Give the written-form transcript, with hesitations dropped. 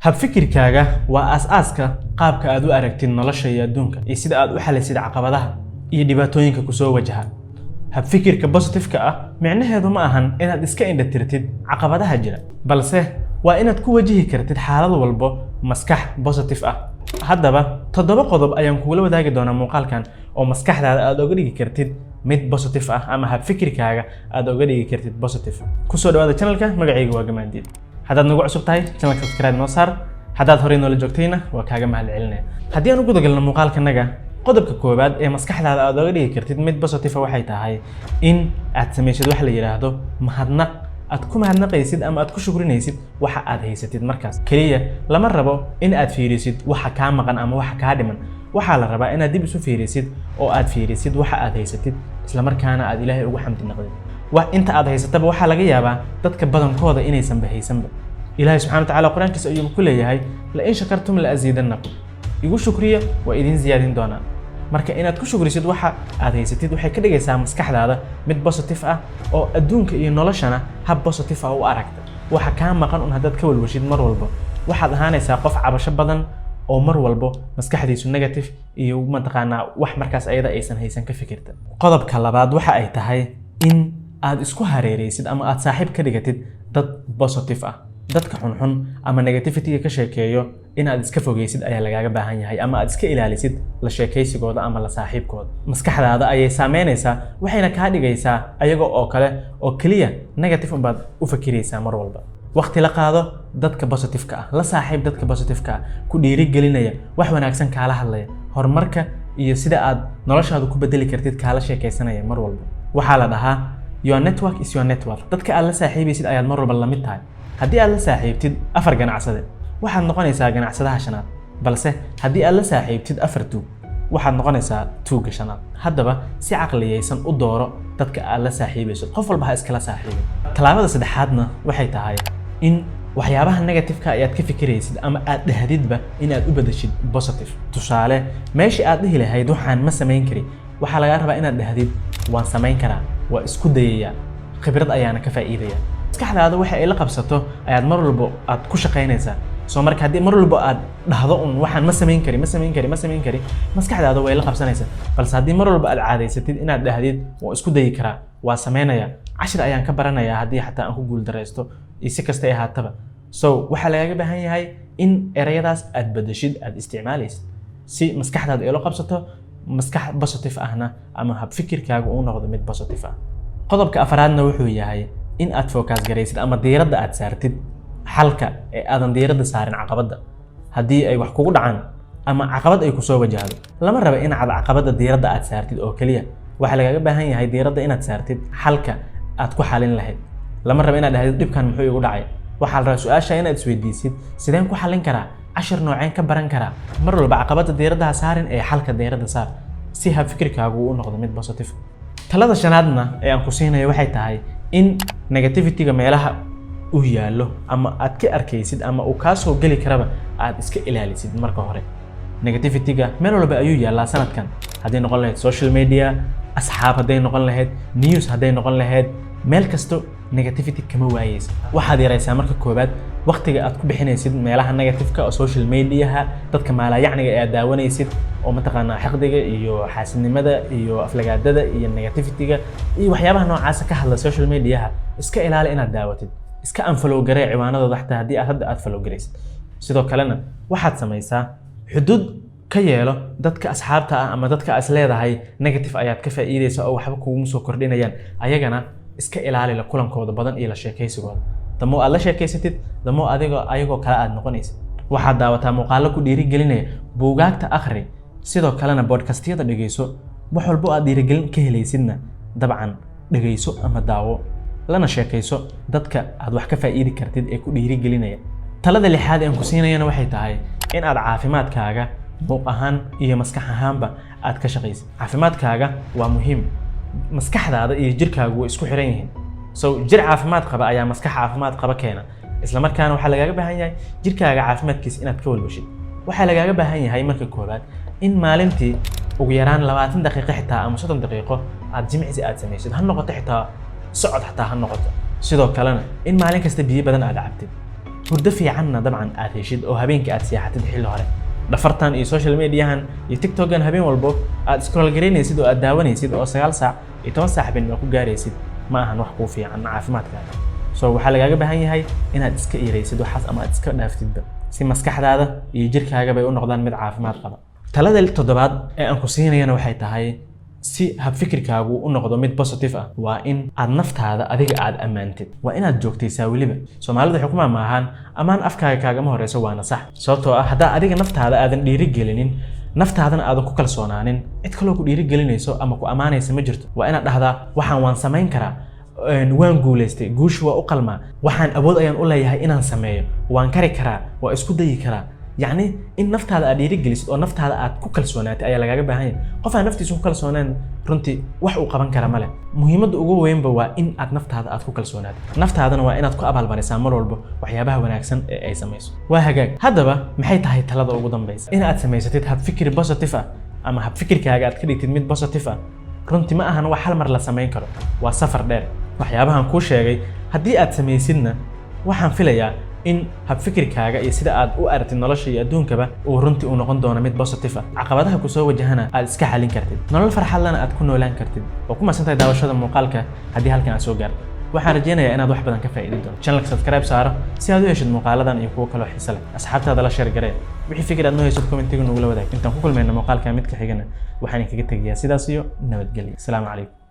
hab fikirkaaga waa aasaaska qaabka aad u aragtid nolosha iyo adduunka iyo sida aad u xalaysid caqabadaha iyo dhibaatooyinka ku soo wajaha. hab fikirka positive-ka ah micnaheedu ma ahan inaad iska indhatirtid caqabadaha jira, balse waa inaad ku wajihi kartid xaalad walba maskax positive ah. haddaba 7 qodob ayaan kugula wadaagi doonaa muuqaalkan oo maskaxdaada aad uga dhigi kartid mid positive ah ama hab fikirkaaga aad uga dhigi kartid positive. ku soo dhawaada channelka, magacaygu waa Gamaandiid. haddaad nagu cusub tahay channelka subscribe noo saar, haddaad horey noola joogtayna waa kaaga mahadcelinaya. haddii aan u guda galno muuqaalkanaga, qodobka koowaad ee maskaxdaada aad uga dhigi kartid mid positive waxay tahay in aad samaysid wax la yiraahdo mahadnaq. aad ku mahadnaqaysid ama aad ku shukrinaysid waxa aad haysatid markaas. kaliya lama rabo in aad fiirisid waxa ka maqan ama waxa ka dhiman. waxa la rabaa inaad dib isu fiirisid oo aad fiirisid waxa aad haysatid, isla markaana aad Ilaahay ugu xamdi naqdid. wax inta aad haysataba waxa laga yaabaa dadka badankooda inaysan bahaysanba. Ilaahay subhanahu wa ta'ala quraankiisa ayuu ku leeyahay la in shakartum la aziidannakum. igu shukriya waa idin ziyaadin doonaa. marka inaad ku shukrisid waxa aad haysatid waxay ka dhigaysaa maskaxdaada mid positive ah oo adduunka iyo noloshana hab positive ah u aragta. waxa ka maqan un haddaad ka walwashid mar walba waxaad ahaanaysaa qof cabasho badan oo mar walba maskaxdiisu negative iyo mataqaanaa wax markaas ayada aysan haysan ka fikirta. qodobka labaad waxa ay tahay in aad isku hareeraysid ama aad saaxiib ka dhigatid dad positive ah. dadka xunxun ama negativity ka sheekeeyo in aad iska fogeysid ayaa lagaaga baahan yahay, ama aad iska ilaalisid la sheekaysigooda ama la saaxiibkooda. maskaxdaada ayay saameynaysaa, waxayna kaa dhigaysaa ayaga oo kale oo kaliya negative baad u fakiraysaa mar walba. waqti la qaado dadka positive-ka ah, la saaxiib dadka positive-ka ah, ku dhiirigelinaya, wax wanaagsan kaala hadlaya, horumarka iyo sida aad noloshaada ku bedeli kartid kaala sheekaysanaya mar walba. waxaa la dhahaa your network is your net worth. dadka aad la saaxiibaysid ayaad mar walba la mid tahay. haddii aad la saaxiibtid 4 ganacsade waxaad noqonaysaa ganacsadaha shanaad, balse haddii aad la saaxiibtid 4 tuug waxaad noqonaysaa tuugga shanaad. haddaba si caqliyeysan u dooro dadka aad la saaxiibaysid, qof walba ha iskala saaxiibin. talaabada saddexaadna waxay tahay in waxyaabaha negative-ka ayaad ka fikiraysid ama aad dhahdidba in aad u bedeshid positive. tusaale, meeshii aad dhihi lahayd waxaan ma samayn kari, waxaa laga rabaa inaad dhahdid waan samayn karaa, waa isku dayayaa, khibrad ayaana ka faa'iidaya. maskaxdaada waxa ay la qabsato ayaad mar walba aad ku shaqaynaysaa. soo marka haddii mar walba aad dhahdo un waxaan ma samayn kari, maskaxdaada way la qabsanaysaa. balse haddii mar walba aad caadaysatid inaad dhahdid waan isku dayi karaa, waa samaynayaa, cashir ayaan ka baranayaa haddii xataa aan ku guuldareysto iyo si kasta ay ahaataba. so waxaa lagaaga baahan yahay in erayadaas aad bedeshid, aad isticmaalaysid si maskaxdaada ay la qabsato maskax positive ahna ama hab fikirkaaga uu noqdo mid positive ah. qodobka afraadna wuxuu yahay in aad focus garaysid ama diiradda aad saartid xalka ee aadan diiradda saarin caqabadda. haddii ay wax kugu dhacaan ama caqabad ay ku soo wajahdo, lama rabo in aad caqabadda diiradda aad saartid oo kaliya. waxa lagaaga baahan yahay diiradda inaad saartid xalka aad ku xalin lahayd. lama rabo inaad dhahdid dhibkan muxuu igu dhacay. waxaa la rabaa su'aasha inaad isweydiisid sideen ku xalin karaa, cashir nooceen ka baran karaa. mar walba caqabadda diiradda ha saarin ee xalka diiradda saar si hab fikirkaagu uu noqdo mid positive. talada shanaadna ee aan ku siinayo waxay tahay in negativity-ga meelaha uu yaallo ama aad ka arkaysid ama uu kaa soo geli karaba aad iska ilaalisid. marka hore negativity-ga meel walba ayuu yaallaa sanadkan, hadday noqon lahayd social media, asxaab hadday noqon lahayd, news hadday noqon lahayd, meel kasto negativity kama waayeysa. waxaad yaraysaa marka koobaad waqtiga aad ku bixinaysid meelaha negative-ka oo social media-ha, dadka maalayacniga ee aad daawanaysid oo mataqaanaa xiqdiga iyo xaasidnimada iyo aflagaadada iyo negativity-ga iyo waxyaabaha noocaas ka hadla social media-ha. iska ilaali inaad daawatid, iska unfollow garee ciwaanadooda xataa haddii aad follow garaysid. sidoo kalena waxaad samaysaa xuduud ka yeelo dadka asxaabta ah ama dadka aad leedahay negative ayaad ka faa'iideysa oo waxba kugu soo kordhinayaan, ayagana iska ilaali la kulankooda badan iyo la sheekaysigooda. damo aad la sheekaysatid damo ayagoo kale aad noqonaysid. waxaad daawataa muuqaallo ku dhiirigelinaya, buugaagta akhri, sidoo kalena podcast-yada dhegeyso. wax walba aad dhiirigelin ka helaysidna dabcan dhegeyso ama daawo, lana sheekayso dadka aad wax ka faa'iidi kartid ee ku dhiirigelinaya. talada lixaad ee aan ku siinayana waxay tahay in aad caafimaadkaaga muuq ahaan iyo maskax ahaanba aad ka shaqaysid. caafimaadkaaga waa muhiim. maskaxdaada iyo jirkaagu way isku xiran yihiin. so jir caafimaad qaba ayaa maskax caafimaad qaba keena. isla markaana waxaa lagaaga baahan yahay jirkaaga caafimaadkiisa inaad ka walwashid. waxaa lagaaga baahan yahay marka koobaad in maalintii ugu yaraan 20 daqiiqo xitaa ama 30 daqiiqo aad jimicsi aad samaysid, ha noqoto xitaa socod xataa ha noqoto. sidoo kalena in maalin kasta biyo badan aad cabtid. hurdo fiicanna dabcan aad heshid oo habeenkii aad seexatid xilli hore dhafartan iyo social mediahan iyo tiktokan habeen walbo aad scroll gareynaysid oo aad daawanaysid oo 9 saac iyo 10 saac habeen ku gaaraysid ma ahan wax ku fiican caafimaadkaaga soo waxaa lagaaga baahan yahay inaad iska yareysid waxaas ama aad iska dhaaftidba si maskaxdaada iyo jirkaaga bay u noqdaan mid caafimaad qaba talada toddobaad ee aan ku siinayana waxay tahay si hab fikirkaagu u noqdo mid positive ah waa in aad naftaada adiga aad amaantid waa inaad joogtaysaa waliba Soomaalidu waxay ku maahan amaan afkaaga kaaga ma horeyso waana sax sababtoo ah hadaa adiga naftaada aadan dhiiri gelinin naftaadana aadan ku kalsoonaanin cid kale ku dhiiri gelinayso ama ku amaanaysa ma jirto waa inaad dhahdaa waxaan waan sameyn karaa waan guuleystay guushu waa u qalmaa waxaan awood ayaan u leeyahay inaan sameeyo waan kari karaa waa isku dayi karaa يعني إن نفط هذا أديرك جلس أو نفط هذا أتكل سونات أي لقى جبهين قف على نفتي سوكل سونان رنتي وحق قبان كرامله مهمة أجو وين بوا إن نفط هذا أتكل سونات نفط هذا نوع إن أتكو أبهل بني سامر والبو وحيابها وناكسن أي سميس وهجاج هذا بقى محيط هاي ثلاثة أوجودن بيس إن أتسميس تتهب فكر بوزيتيفا أما هب فكر كهاجات كده تدميت بوزيتيفا رنتي ما أهنا وحال مر لسمين كرو وسفر دار وحيابها نكوش شيء هدي أتسميسنا وحن فيليا in hab fikirkaaga iyo sida aad u aragtid nolosha iyo adduunkaba uu runtii u noqon doono mid positive ah caqabadaha ku soo wajahana aad iska xalin kartid nolol farxad lana aad ku noolaan kartid oo ku masantahay daawashada muuqaalka haddii halkan aad soo gaarto waxaan rajeynayaa inaad wax badan ka faa'iidi doonto channelka subscribe saaro si aad u heshid muuqaaladan iyo kuwo kale oo xiiso leh asxaabtaada la share garee wixii fikir aad noo haysid commentiga nagu la wadaag intaan ku kulmayna muuqaalka mid ka xigana waxaan kaga tegayaa sidaas iyo nabadgelyo assalaamu calaykum